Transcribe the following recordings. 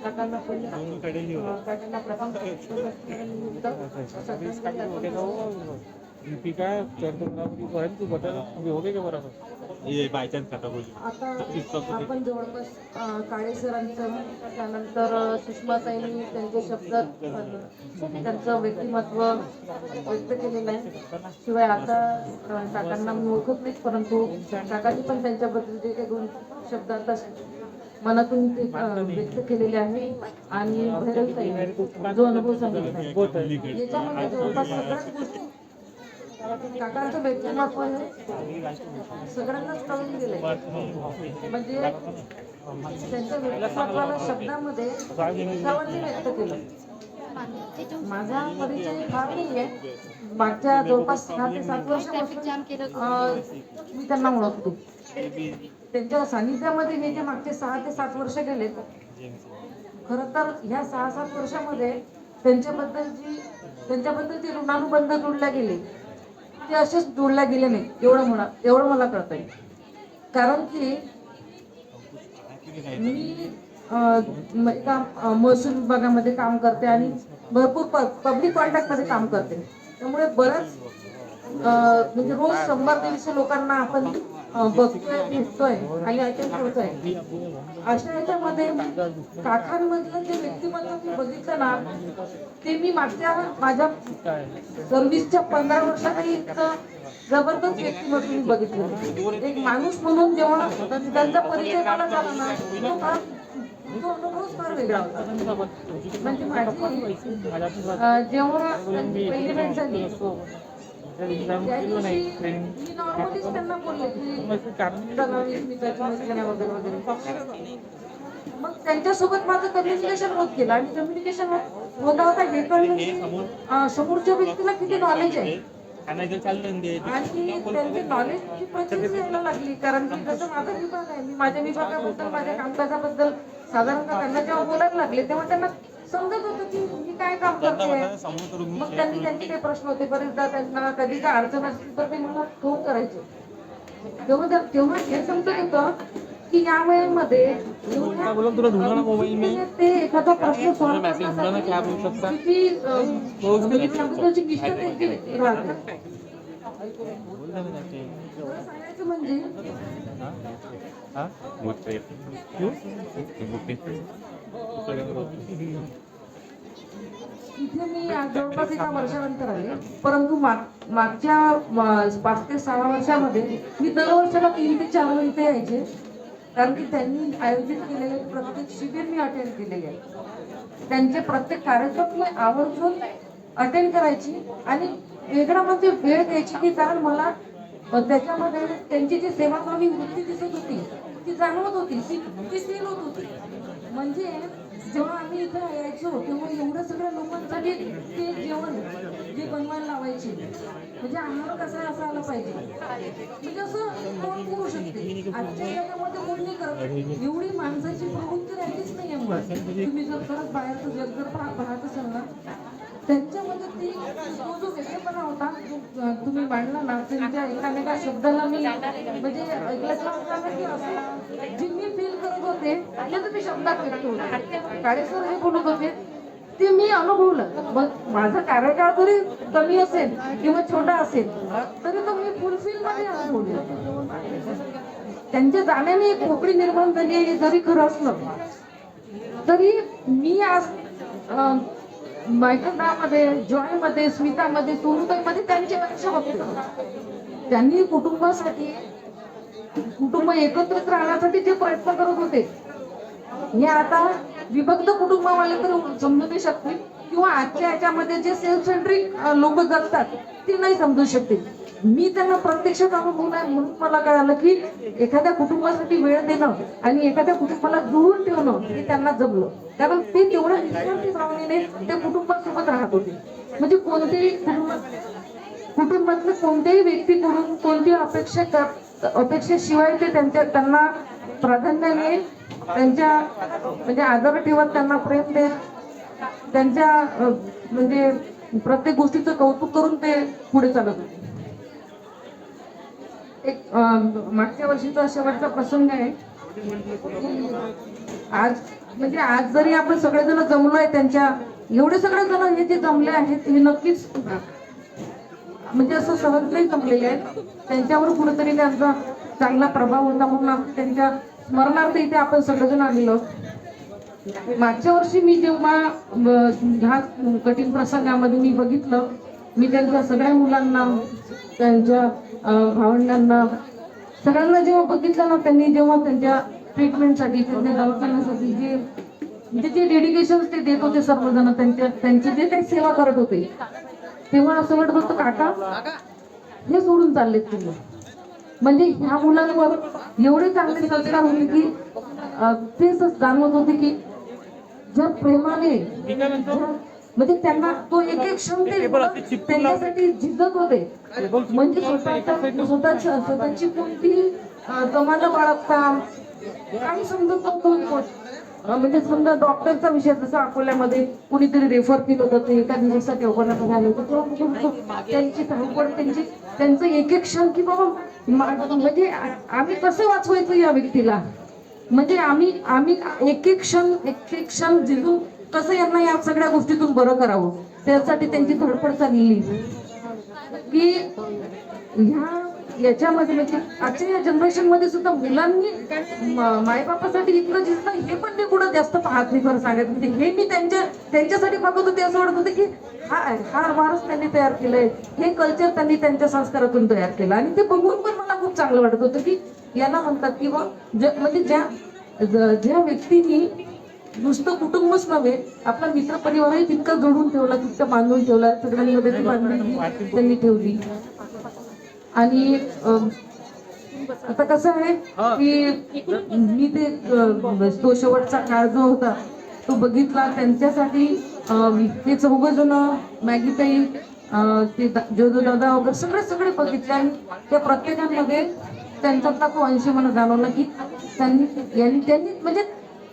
काकांना प्रथम दीपिका तू बता हो गए क्या बराबर ये बाय चान्स खाता बोली आता आपण जवळपास काळे सरांचं त्यानंतर सुषमाताईंनी त्यांचे शब्द त्यांचं व्यक्तिमत्व व्यक्त केलेलं आहे. शिवाय आता काकांना मी ओळखत नाही, परंतु काकांनी पण त्यांच्याबद्दल जे काही दोन शब्द आता मनातून ते व्यक्त केलेले आहे. आणि भैरवताई जो अनुभव सांगितला याच्यामध्ये जवळपास सगळ्याच गोष्टी काकांचं व्यक्तिमत्व सगळ्यांनाच कळून गेलंय. म्हणजे त्यांच्या व्यक्तिमत्वाला शब्दामध्ये सर्वांनी व्यक्त केलं. माझा परिचय फार नाही आहे, मागच्या जवळपास 6 ते 7 वर्षापासून मी त्यांना ओळखतो. त्यांच्या सानिध्यामध्ये हे जे मागचे 6 ते 7 वर्ष गेले, खरं तर ह्या 6-7 वर्षामध्ये त्यांच्याबद्दल जे ऋणानुबंध जोडले गेले ते असेच जोडल्या गेले नाही, एवढं मला कळत आहे. कारण की मी महसूल विभागामध्ये काम करते आणि भरपूर पब्लिक कॉन्टॅक्ट मध्ये काम करते. त्यामुळे बरंच म्हणजे रोज 100-150 लोकांना आपण बघतोय, भेटतोय आणि अटेंड करतोय. अशा याच्यामध्ये काकांमधलं जे व्यक्तिमत्व मी बघितलं ना, ते मी माझ्या सर्व्हिसच्या 15 वर्षातही इतकं जबरदस्त व्यक्तिमत्व मी बघितलं. एक माणूस म्हणून जेव्हा त्यांचा परिचय मला झाला ना, तो अनुभवच फार वेगळा होता. म्हणजे माझी जेव्हा पहिली भेट झाली त्या दिवशी मी नॉर्मलीच त्यांना बोलले की चला स्मिताची मैत्रीण वगैरे वगैरे. मग त्यांच्यासोबत माझं कम्युनिकेशन होत गेलं आणि कम्युनिकेशन होता होता हे कळलं की समोरच्या व्यक्तीला किती नॉलेज आहे आणि त्यांची नॉलेजची प्रचिती यायला लागली. कारण की जसं माझा विभाग आहे, मी माझ्या विभागाबद्दल माझ्या कामकाजाबद्दल साधारणतः त्यांना जेव्हा बोलायला लागले तेव्हा त्यांना समजत होतं की मी काय काम करते. मग त्यांनी त्यांचे काही प्रश्न होते, बरेचदा त्यांना कधी काय अडचण असली तर ते मला फोन करायचे. तेव्हा हे समजत होतं की या वेळेमध्ये ते एखादा प्रश्न सॉल्व्ह करण्यासाठी किती त्याबद्दलची निष्ठा त्यांची राहते. सांगायचं म्हणजे इथे मी आज जवळपास 1 वर्षानंतर आले, परंतु मागच्या 5 ते 6 वर्षामध्ये मी दरवर्षाला 3 ते 4 वेळा इथे यायचे. कारण की त्यांनी आयोजित केलेले प्रत्येक शिबिर मी अटेंड केलेले आहे. त्यांचे प्रत्येक कार्यक्रम मी आवर्जून अटेंड करायची आणि वेगळा म्हणजे वेळ द्यायची की कारण मला त्याच्यामध्ये त्यांची जी सेवाभावी वृत्ती दिसत होती, ती जाणवत होती, ती फील होत होती. म्हणजे जेव्हा आम्ही इथं यायचो तेव्हा एवढं सगळ्या लोकांसाठी ते जेवण जे बनवायला लावायचे, म्हणजे आहार कसा असायला पाहिजे, म्हणजे असं कोण करू शकते. आजच्या जगामध्ये कोण नाही करत. एवढी माणसाची प्रवृत्ती राहिलीच नाही आहे मुळात. तुम्ही जर खरंच बाहेरचं जग जर पाहत असाल ना, त्यांच्यामध्ये ती तो जो वेगळेपणा होता तुम्ही मांडला ना, त्यांच्या एका शब्दाला मी म्हणजे ऐकल्याचं असताना की असं जे मी फील करत होते ते तुम्ही शब्दात व्यक्त होते. काळेसर हे बोलत होते ते मी अनुभवलं. मग माझा कार्यकाळ जरी कमी असेल किंवा छोटा असेल तरी तो मी फुलफिल मध्ये अनुभवले. त्यांच्या जाण्याने एक पोकळी निर्माण झाली हे जरी खरं असलं तरी मी आज मैत्रिणामध्ये, जॉयमध्ये, स्मितामध्ये, सोनूताईमध्ये त्यांच्यापेक्षा बघते. त्यांनी कुटुंबासाठी, कुटुंब एकत्रित राहण्यासाठी जे प्रयत्न करत होते हे आता विभक्त कुटुंबावाले तर समजू नाही शकतील किंवा आजच्या याच्यामध्ये जे सेल्फ सेंट्रिक लोक जगतात ते नाही समजू शकतील. मी त्यांना प्रत्यक्षात अनुभवलं आहे म्हणून मला कळालं की एखाद्या कुटुंबासाठी वेळ देणं आणि एखाद्या कुटुंबाला जुळून ठेवणं हे त्यांना जमलं. कारण ते तेवढ्या निस्वार्थी भावनेने त्या कुटुंबासोबत राहत होते. म्हणजे कोणतेही कुटुंबातल्या कोणत्याही व्यक्तीकडून कोणती अपेक्षेशिवाय ते त्यांना प्राधान्याने त्यांच्या म्हणजे आदर ठेवत, त्यांना प्रेम देत, त्यांच्या म्हणजे प्रत्येक गोष्टीचं कौतुक करून ते पुढे चालत होते. एक मागच्या वर्षीचा शेवटचा प्रसंग आहे. आज म्हणजे आज जरी आपण सगळेजण जमलोय त्यांच्या, एवढे सगळे जण हे जे जमले आहेत हे नक्कीच म्हणजे असं सहज नाही जमलेले आहेत. त्यांच्यावर कुठेतरी त्यांचा चांगला प्रभाव होता म्हणून आपण त्यांच्या स्मरणार्थ इथे आपण सगळेजण आलेलो. मागच्या वर्षी मी जेव्हा ह्या कठीण प्रसंगामध्ये मी बघितलं, मी त्यांच्या सगळ्या मुलांना, त्यांच्या भावंडांना, सगळ्यांना जेव्हा बघितलं ना, त्यांनी जेव्हा त्यांच्या ट्रीटमेंटसाठी, त्यांच्या दवाखान्यासाठी जे डेडिकेशन ते देत होते सर्वजण, त्यांची जे काही सेवा करत होते, तेव्हा असं वाटत होतं काका हे सोडून चाललेत तुम्ही. म्हणजे ह्या मुलांवर एवढे चांगले संस्कार होते की तेच जाणवत होते की ज्या प्रेमाने म्हणजे त्यांना तो एक एक क्षण ते त्यांच्यासाठी झिजत होते. म्हणजे स्वतःची कोणती कमांड बाळगता काही समजत नव्हतं. म्हणजे समजा डॉक्टरचा विषय जसा अकोल्यामध्ये कुणीतरी रेफर केलं होतं ते एका दिवसासाठी अकोल्यामध्ये आले होते, त्यांची धावपळ, त्यांचं एक एक क्षण की बाबा म्हणजे आम्ही कसं वाचवायचं या व्यक्तीला, म्हणजे आम्ही एक एक क्षण जिजून कसं यांना या सगळ्या गोष्टीतून बरं करावं, त्यासाठी त्यांची धडपड चाललेली की याच्यामध्ये म्हणजे आजच्या या जनरेशन मध्ये सुद्धा मुलांनी मायबापासाठी इतकं जिंकलं हे पण मी कुठं जास्त पाहत नाही खरं सांगायचं. म्हणजे हे मी त्यांच्यासाठी बघत होते, असं वाटत होतं की हा वारस त्यांनी तयार केलंय, हे कल्चर त्यांनी त्यांच्या संस्कारातून तयार केलं. आणि ते बघून पण मला खूप चांगलं वाटत होतं की याला म्हणतात की म्हणजे ज्या व्यक्तींनी नुसतं कुटुंबच नव्हे, आपला मित्र परिवारही तितका जोडून ठेवला, तितका बांधून ठेवला, सगळ्यांमध्ये ती बांधणी त्यांनी ठेवली. आणि आता कसं आहे की मी तो शेवटचा काळ जो होता तो बघितला, त्यांच्यासाठी ते चौघजण, मॅगीताई, ते जोजो दादा वगैरे सगळे बघितले. आणि त्या प्रत्येकामध्ये त्यांच्यातला तो अंश मला जाणवला की त्यांनी म्हणजे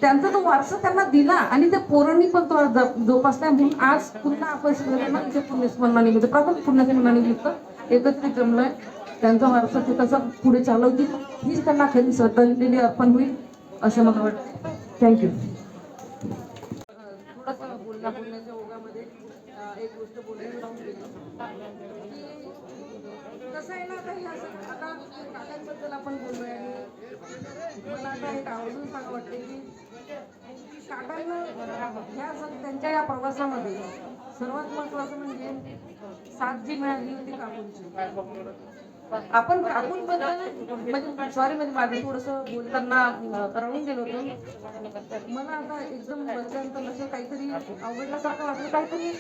त्यांचा तो वारसा त्यांना दिला आणि त्या पोरांनी पण तो जोपासला. म्हणून आज पुन्हा आपण सगळ्यांना पुण्यस्मरणानिमित्त, प्रथम पुण्यस्मरणानिमित्त एकत्रित जमलोय. त्यांचा वारसा ते कसा पुढे चालवतील हीच त्यांना खरी श्रद्धांजली अर्पण होईल असं मला वाटतं. थँक्यू. थोडासा बोलण्याच्या ओघामध्ये एक गोष्ट बोलायला लावून गेली. कसं आहे ना, आता काकांबद्दल आपण बोललोय आणि मला आता एक आवर्जून सांगा वाटते की काकांना त्यांच्या या प्रवासामध्ये सर्वात महत्वाचं म्हणजे साथ जी मिळाली होती काकूंची. आपण काकूंबद्दल म्हणजे सॉरी, म्हणजे माझं थोडस बोलताना राहून गेलो होतो. मला आता एकदम बसल्यानंतर असं काहीतरी आवडल्यासारखं वाटलं, काहीतरी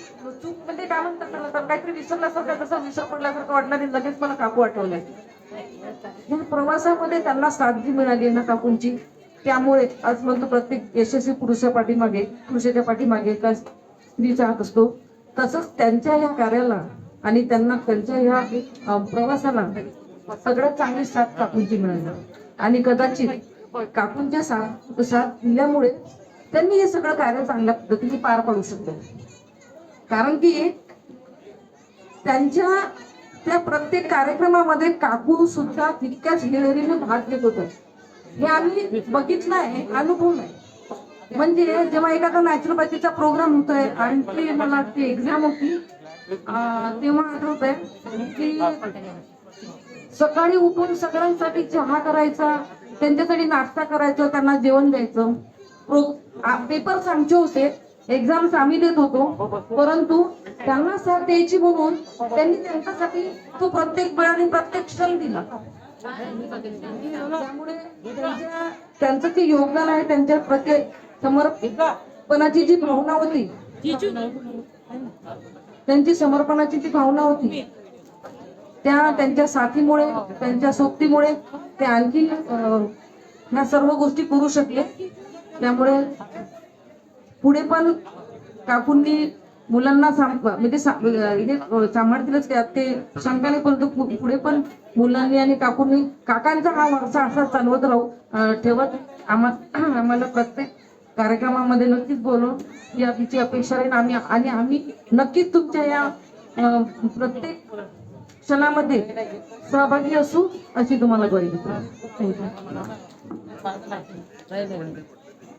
चूक म्हणजे काय म्हणतात, काहीतरी विसरल्यासारखं, जसं विसर पडल्यासारखं वाटणार, लगेच मला काकू आठवलंय. या प्रवासामध्ये त्यांना साथ जी मिळाली ना काकूंची, त्यामुळे आज म्हणतो प्रत्येक यशस्वी पुरुषाच्या पाठीमागे एका स्त्रीचा हात असतो. तसंच त्यांच्या या कार्याला आणि त्यांच्या या प्रवासाला सगळ्यात चांगली साथ काकूंची मिळाली. आणि कदाचित काकूंच्या साथ दिल्यामुळे त्यांनी हे सगळं कार्य चांगल्या पद्धतीने पार पाडू शकले. कारण की त्यांच्या त्या प्रत्येक कार्यक्रमामध्ये काकू सुद्धा तितक्याच हिरिरीने भाग घेत होत्या. हे आम्ही बघितलं आहे, अनुभवलंय. म्हणजे जेव्हा एखादा नॅचरोपॅथीचा प्रोग्राम होतोय आणि मला ती एक्झाम होती, तेव्हा आठवतंय की सकाळी उठून सगळ्यांसाठी चहा करायचा, त्यांच्यासाठी नाश्ता करायचा, त्यांना जेवण द्यायचं. पेपर्स आमचे होते, एक्झाम्स आम्ही देत होतो, परंतु त्यांना साथ द्यायची म्हणून त्यांनी त्यांच्यासाठी तो प्रत्येक वेळ आणि प्रत्येक क्षण दिला. त्यामुळे त्यांचं जे योगदान आहे, त्यांच्या प्रत्येक समर्पणाची जी भावना होती, त्यांची समर्पणाची जी भावना होती, त्यांच्या साथीमुळे, त्यांच्या सोबतीमुळे ते आणखी ह्या सर्व गोष्टी करू शकले. त्यामुळे पुढे पण काकूंनी मुलांना म्हणजे सांभाळतीलच ते शंकाने, परंतु पुढे पण मुलांनी आणि काकांचा हा वारसा असा चालवत ठेवत आम्हाला प्रत्येक कार्यक्रमामध्ये नक्कीच बोलवून या तिची अपेक्षा राहील. आम्ही नक्कीच तुमच्या या प्रत्येक क्षणामध्ये सहभागी असू अशी तुम्हाला ग्वाही देतो.